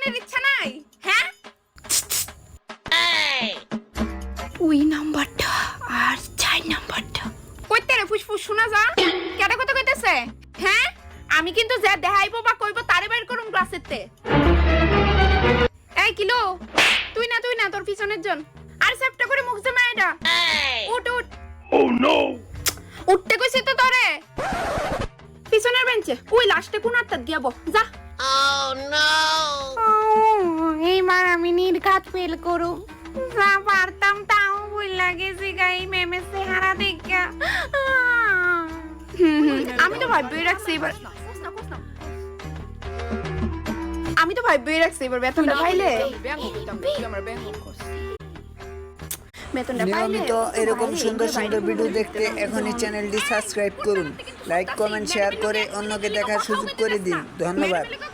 বেতনের ইচ্ছা নাই হ্যাঁ? ওই নাম্বারটা আর 4 নাম্বারটা কইতে রে ফুসফুস শোনা যা কেডা কথা কইতেছে হ্যাঁ? আমি কিন্তু যা দেখাইবো বা কইবো তারে বাইর করুম ক্লাসেতে। এই কিলো তুই না তোর পিছনের জন আর সেপটা করে মুখ জমা এটা উঠ উঠ। ও নো উঠতে কইছি তো তোরে পিছনের বেঞ্চে ওই লাস্টে কোন আত্মা দিয়াবো যা। Oh no! এইবার আমি নির্ঘাত ফেল করু যা পারতাম তাও ভুল লাগেছে গাই মেমের চেহারা দেখা। আমি তো ভাববেই রাখছি এবার বেতনটা পাইলে নিয়মিত এরকম সুন্দর সুন্দর ভিডিও দেখতে এখনই চ্যানেলটি সাবস্ক্রাইব করুন, লাইক কমেন্ট শেয়ার করে অন্যকে দেখার সুযোগ করে দিন। ধন্যবাদ।